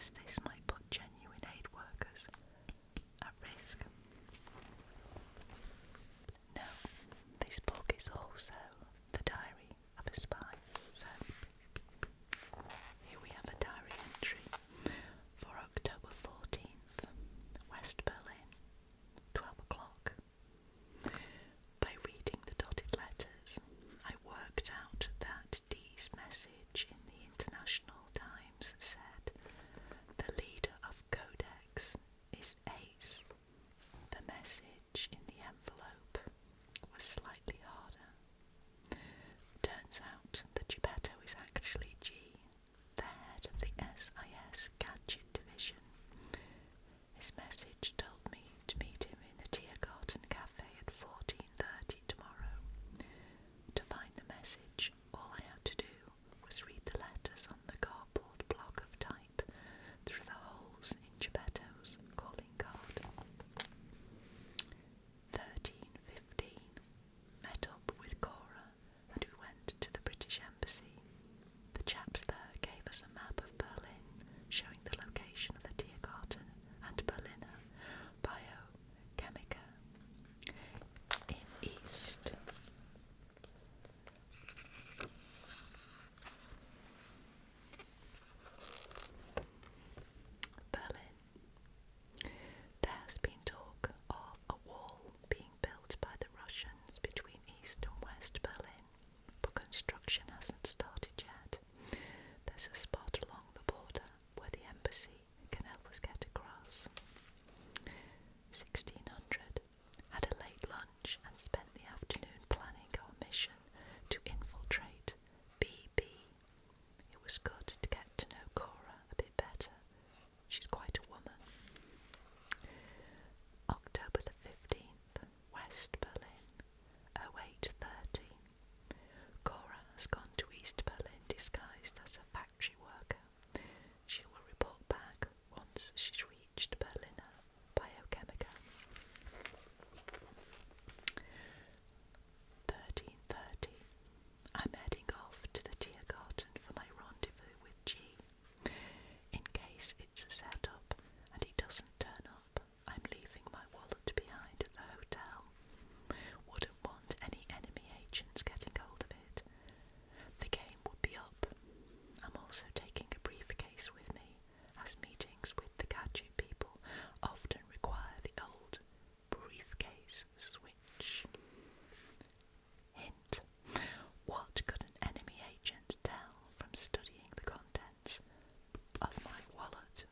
as this might put genuine aid workers at risk. Now, this book is also the diary of a spy. So, here we have a diary entry for October 14th, West Berlin, 12 o'clock. By reading the dotted letters, I worked out that Dee's message in the International Times said, "The leader of Codex is Ace." The message in the envelope was slightly harder. Turns out that Geppetto is actually G, the head of the SIS Gadget Division. His message told me to meet him in the Tiergarten Cafe at 14:30 tomorrow. To find the message, all I had to do was read the letters on the cardboard block of type through the holes in Geppetto's calling card. 13:15. Met up with Cora and we went to the British Embassy. The chaps there gave us a map of Berlin showing the location of the Tiergarten and Berliner Biochemica in East. Berlin. There has been talk of a wall being built by the Russians between East and West Berlin, but construction hasn't started yet. There's a spot along the border where the embassy can help us get across. 1600. Had a late lunch and spent the afternoon planning our mission to infiltrate BB. It was good to get to know Cora a bit better. She's quite a woman. October the 15th, West Berlin, 08:30. Cora has gone to East Berlin disguised as a factory worker. She will report back once she's reached Berliner Biochemica. 13:30. I'm heading off to the Tiergarten for my rendezvous with G. In case it's a setup and he doesn't turn up, I'm leaving my wallet behind at the hotel. Wouldn't want any enemy agents getting hold of it. The game would be up. I'm also taking a briefcase with me, as meetings with the gadget people often require the old briefcase switch. Hint: what could an enemy agent tell from studying the contents of my wallet?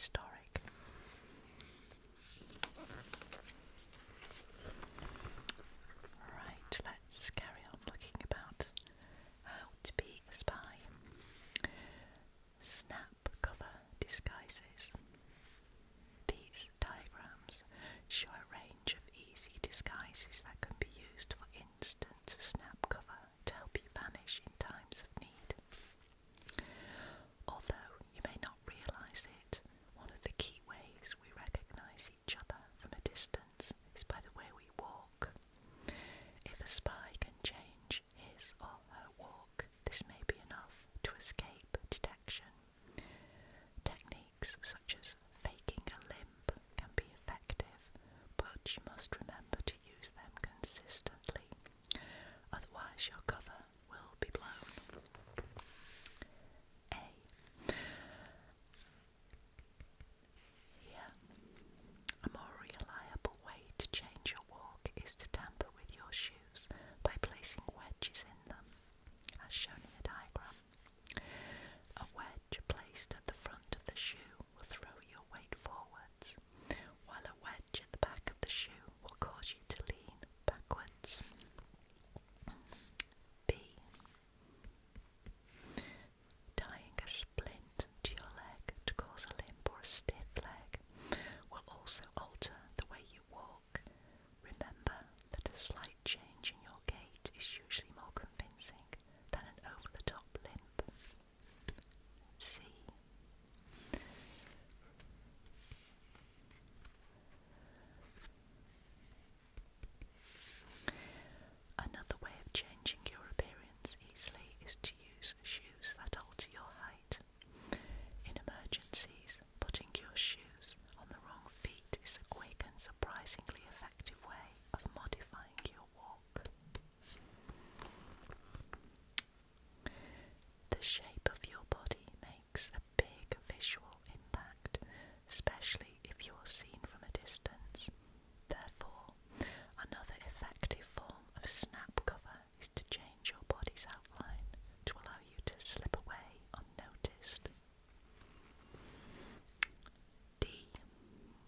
historic. Right, let's carry on looking about how to be a spy. Snap cover disguises. These diagrams show a range of easy disguises that can be used. For instance, a snap cover to help you vanish in times of need. Although you may not realise it, one of the key ways we recognise each other from a distance is by the way we walk. If a spy can change his or her walk, this may be enough to escape detection. Techniques such as faking a limp can be effective, but you must remember to use them consistently, otherwise your cover will be blown. A. Here, a more reliable way to change your walk is to tamper with your shoes by placing wedges in them, as shown in the diagram. A wedge placed at the front of the shoe will throw your weight forwards, while a wedge at the back of the shoe will cause you to lean backwards. B. Tying a splint to your leg to cause a limp or a stiff leg will also alter the way you walk. Remember that a slight change in your gait is usually more convincing than an over-the-top limp. C. Another way of changing your appearance easily is to use shoes that alter your height. In emergencies, putting your shoes on the wrong feet is a quick and surprisingly effective way of modifying your walk. The shape of your body makes a big visual impact, especially if you are seen from a distance. Therefore, another effective form of snap cover is to change your body's outline to allow you to slip away unnoticed. D.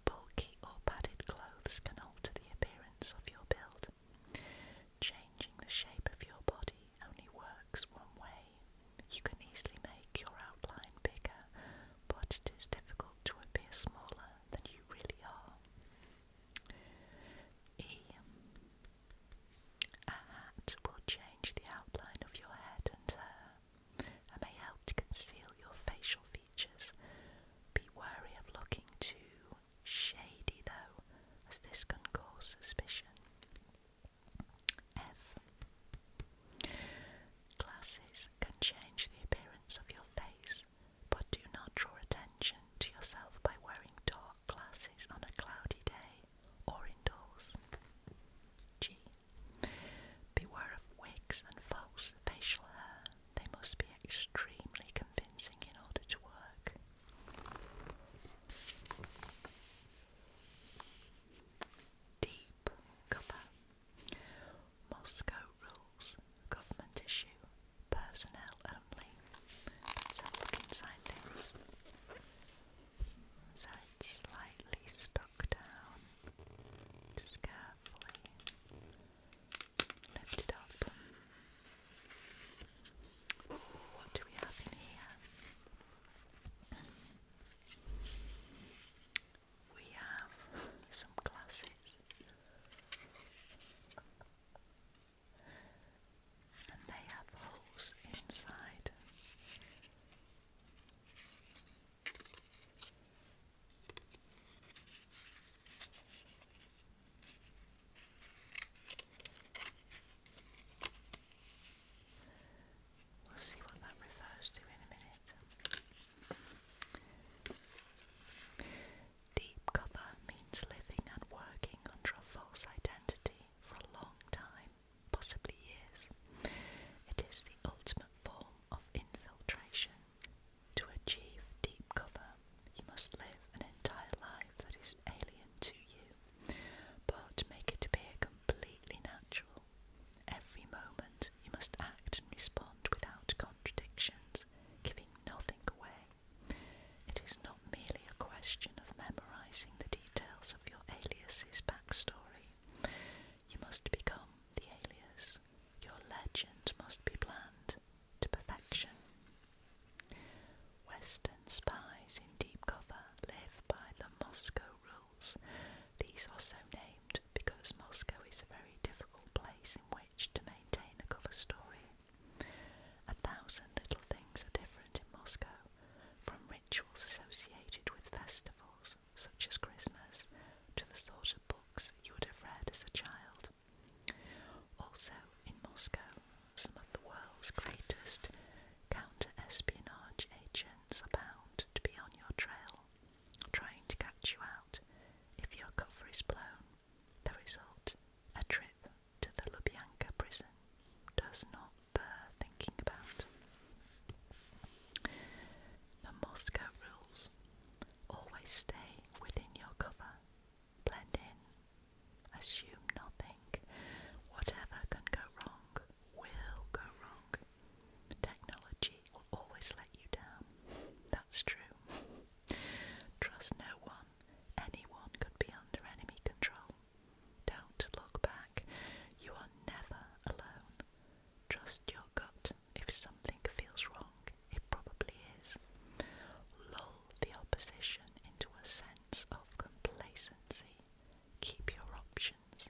Bulky or padded clothes can alter the appearance of your build. Changing the shape of your body only works one way. You can easily make your outline bigger, but it is difficult to appear smaller than you really are. E. A hat will change the outline of your head and hair, and may help to conceal your facial features. Be wary of looking too shady though, as this can cause suspicion. F. Glasses can change the appearance of your face, but do not draw attention to yourself by wearing dark glasses on a cloudy day or indoors. G. Beware of wigs and false facial hair. They must be extremely convincing in order to work. Deep cover. Moscow rules. Government issue. Personnel only. Let's have a look inside this. So it's slightly stuck down. Just carefully lift it up. What do we have in here? We have some glasses, and they have holes inside. We'll see what that refers to in a minute. Deep cover means living and working under a false identity for a long time, possibly years. It is the ultimate form of infiltration. To achieve deep cover, you must live an entire life that is alien to you, but make it appear completely natural. Every moment you must act and respond without contradictions, giving nothing away. It is not merely a question Moscow rules. These are so named because Moscow is a very difficult place in which to maintain a cover story. 1,000 little things are different in Moscow, from rituals associated with festivals such as Christmas to the sort of books you would have read as a child. Also in Moscow, some of the world's greatest counter-espionage agents are bound to be on your trail, trying to catch you out if your cover is blown. The result, a trip to the Lubyanka prison, does not bear thinking about. The Moscow rules: always stay within your cover, blend in, assume nothing. Whatever can go wrong will go wrong. Technology will always let you down. That's true. Trust no one. Anyone could be under enemy control. Don't look back. You are never alone. Trust your gut. If something feels wrong, it probably is. Lull the opposition into a sense of complacency. Keep your options.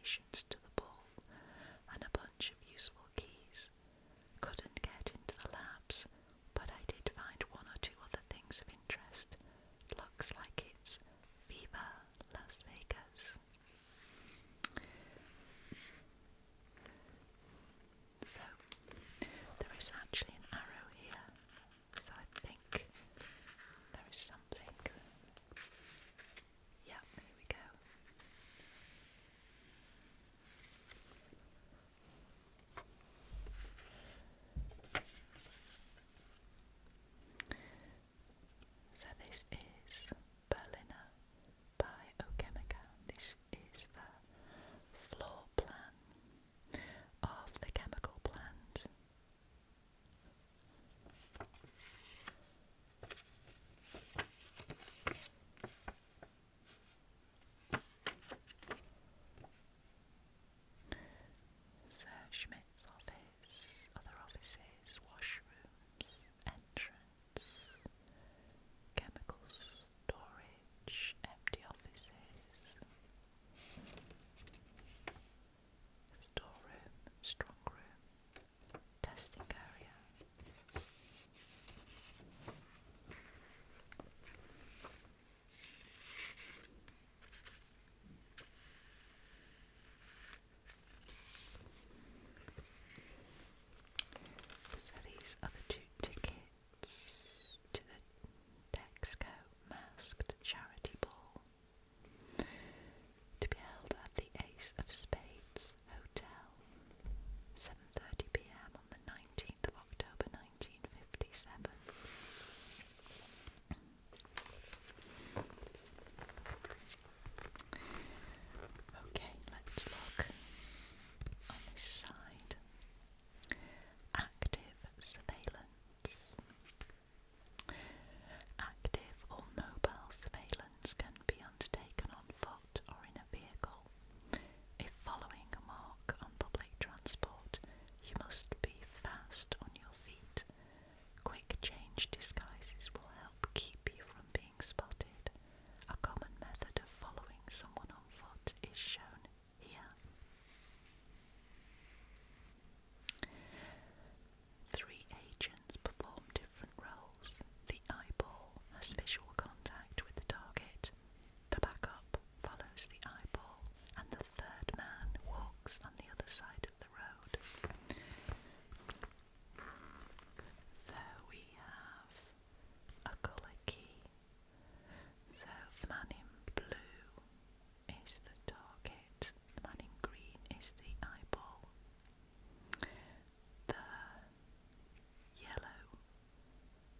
vibrations to the ball and a bunch of useful keys. Couldn't get into the labs, but I did find one or two other things of interest. Looks like it's Viva Las Vegas. So, there is actually an arrow here, so I think there is something. Yeah, here we go. So this is Berliner Biochemica. This is the floor plan of the chemical plant. Sir Schmidt's office, other offices, washrooms, entrance, chemical storage, empty offices, storeroom, strong room, testing area. So these are the 2 tickets to the Texco Masked Charity Ball, to be held at the Ace of Spades Hotel, 7:30 p.m. on the 19th of October 1957. Okay, let's look on this side. Active surveillance. Active or mobile surveillance can be undertaken on foot or in a vehicle. If following a mark on public transport, you must be fast on your feet. Quick change disguises will help keep you from being spotted. A common method of following someone on foot is shown here. 3 agents perform different roles. The eyeball has visual contact with the target. The backup follows the eyeball, and the third man walks on the other side of the road. So we have a colour key. So the man in blue is the target, the man in green is the eyeball. The yellow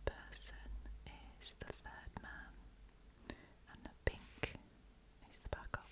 person is the third man, and the pink is the backup.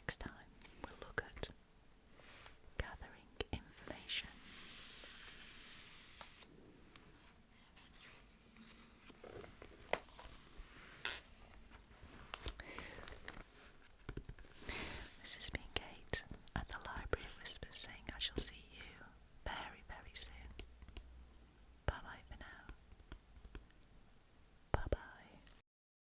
next time.